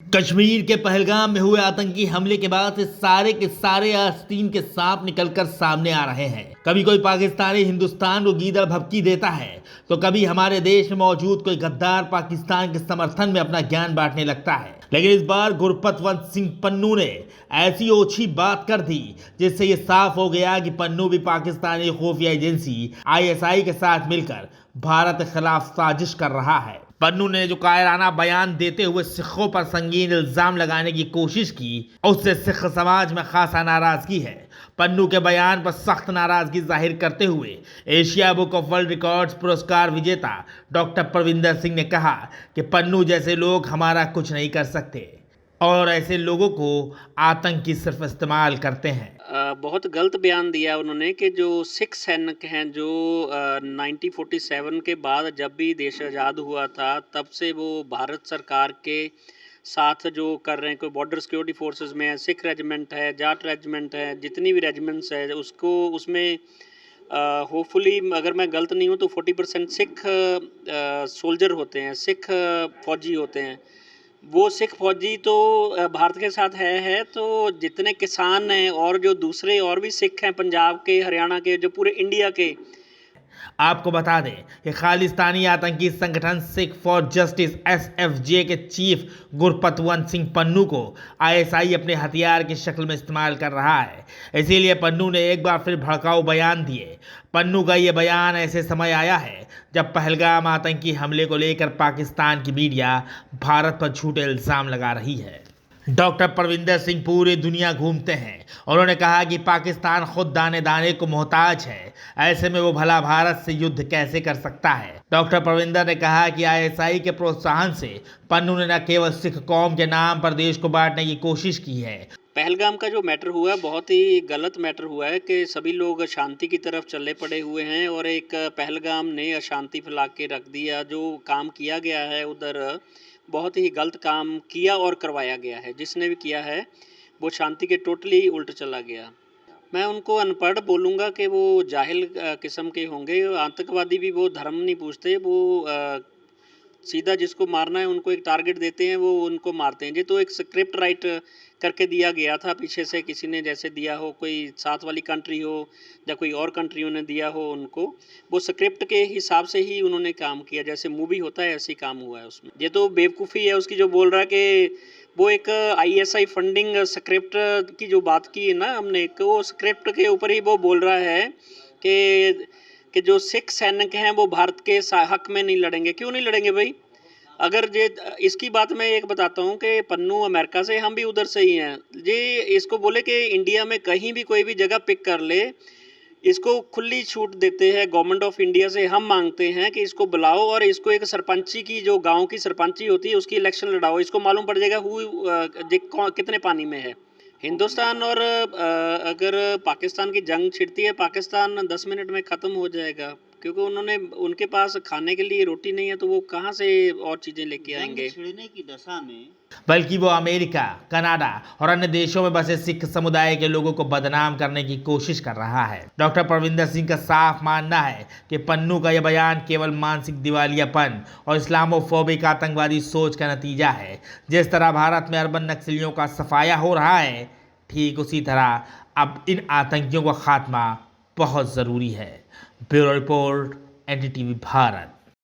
कश्मीर के पहलगाम में हुए आतंकी हमले के बाद से सारे के सारे आस्तीन के सांप निकलकर सामने आ रहे हैं। कभी कोई पाकिस्तानी हिंदुस्तान को गीदड़ भभकी देता है तो कभी हमारे देश में मौजूद कोई गद्दार पाकिस्तान के समर्थन में अपना ज्ञान बांटने लगता है। लेकिन इस बार गुरपतवंत सिंह पन्नू ने ऐसी ओछी बात कर दी जिससे ये साफ हो गया कि पन्नू भी पाकिस्तानी खुफिया एजेंसी ISI के साथ मिलकर भारत के खिलाफ साजिश कर रहा है। पन्नू ने जो कायराना बयान देते हुए सिखों पर संगीन इल्जाम लगाने की कोशिश की, उससे सिख समाज में खासा नाराजगी है। पन्नू के बयान पर सख्त नाराजगी जाहिर करते हुए Asia book of world records पुरस्कार विजेता डॉक्टर परविंदर सिंह ने कहा कि पन्नू जैसे लोग हमारा कुछ नहीं कर सकते और ऐसे लोगों को आतंकी सिर्फ इस्तेमाल करते हैं। बहुत गलत बयान दिया उन्होंने कि जो सिख सैनिक हैं जो 1947 के बाद जब भी देश आज़ाद हुआ था तब से वो भारत सरकार के साथ जो कर रहे हैं, कोई बॉर्डर सिक्योरिटी फोर्सेस में है, सिख रेजिमेंट है, जाट रेजिमेंट है, जितनी भी रेजिमेंट्स है उसको उसमें होपफुली अगर मैं गलत नहीं हूँ तो 40% सिख सोल्जर होते हैं, सिख फौजी होते हैं। वो सिख फौजी तो भारत के साथ है तो जितने किसान हैं और जो दूसरे और भी सिख हैं पंजाब के, हरियाणा के, जो पूरे इंडिया के। आपको बता दें कि खालिस्तानी आतंकी संगठन सिख फॉर जस्टिस SFJ के चीफ गुरपतवंत सिंह पन्नू को ISI अपने हथियार की शक्ल में इस्तेमाल कर रहा है। इसीलिए पन्नू ने एक बार फिर भड़काऊ बयान दिए। पन्नू का ये बयान ऐसे समय आया है जब पहलगाम आतंकी हमले को लेकर पाकिस्तान की मीडिया भारत पर झूठे इल्जाम लगा रही है। डॉक्टर परविंदर सिंह पूरी दुनिया घूमते हैं। उन्होंने कहा कि पाकिस्तान खुद दाने दाने को मोहताज है, ऐसे में वो भला भारत से युद्ध कैसे कर सकता है। डॉक्टर परविंदर ने कहा कि ISI के प्रोत्साहन से पन्नू ने न केवल सिख कौम के नाम पर देश को बांटने की कोशिश की है। पहलगाम का जो मैटर हुआ है बहुत ही गलत मैटर हुआ है कि सभी लोग शांति की तरफ चले पड़े हुए हैं और एक पहलगाम ने अशांति फैला के रख दिया। जो काम किया गया है उधर बहुत ही गलत काम किया और करवाया गया है। जिसने भी किया है वो शांति के टोटली उल्ट चला गया। मैं उनको अनपढ़ बोलूँगा कि वो जाहिल किस्म के होंगे। आतंकवादी भी वो धर्म नहीं पूछते, वो सीधा जिसको मारना है उनको एक टारगेट देते हैं, वो उनको मारते हैं। ये तो एक स्क्रिप्ट राइट करके दिया गया था पीछे से, किसी ने जैसे दिया हो, कोई साथ वाली कंट्री हो या कोई और कंट्रियों ने दिया हो उनको, वो स्क्रिप्ट के हिसाब से ही उन्होंने काम किया। जैसे मूवी होता है ऐसे ही काम हुआ है उसमें। ये तो बेवकूफ़ी है उसकी जो बोल रहा है कि वो एक ISI फंडिंग स्क्रिप्ट की जो बात की है ना हमने, वो स्क्रिप्ट के ऊपर ही वो बोल रहा है कि जो सिख सैनिक हैं वो भारत के हक में नहीं लड़ेंगे। क्यों नहीं लड़ेंगे भाई? अगर ये इसकी बात मैं एक बताता हूँ कि पन्नू अमेरिका से, हम भी उधर से ही हैं। ये इसको बोले कि इंडिया में कहीं भी कोई भी जगह पिक कर ले, इसको खुली छूट देते हैं गवर्नमेंट ऑफ इंडिया से। हम मांगते हैं कि इसको बुलाओ और इसको एक सरपंची की, जो गांव की सरपंची होती है उसकी इलेक्शन लड़ाओ। इसको मालूम पड़ जाएगा कितने पानी में है। हिंदुस्तान और अगर पाकिस्तान की जंग छिड़ती है, पाकिस्तान 10 मिनट में ख़त्म हो जाएगा, क्योंकि उनके पास खाने के लिए रोटी नहीं है तो वो कहाँ से और चीज़ें लेके आएंगे। छिड़ने की दशा में बल्कि वो अमेरिका, कनाडा और अन्य देशों में बसे सिख समुदाय के लोगों को बदनाम करने की कोशिश कर रहा है। डॉक्टर परविंदर सिंह का साफ मानना है कि पन्नू का यह बयान केवल मानसिक दिवालियापन और इस्लामोफोबिक आतंकवादी सोच का नतीजा है। जिस तरह भारत में अर्बन नक्सलियों का सफाया हो रहा है, ठीक उसी तरह अब इन आतंकियों का खात्मा बहुत ज़रूरी है। Bureau report, NDTV Bharat.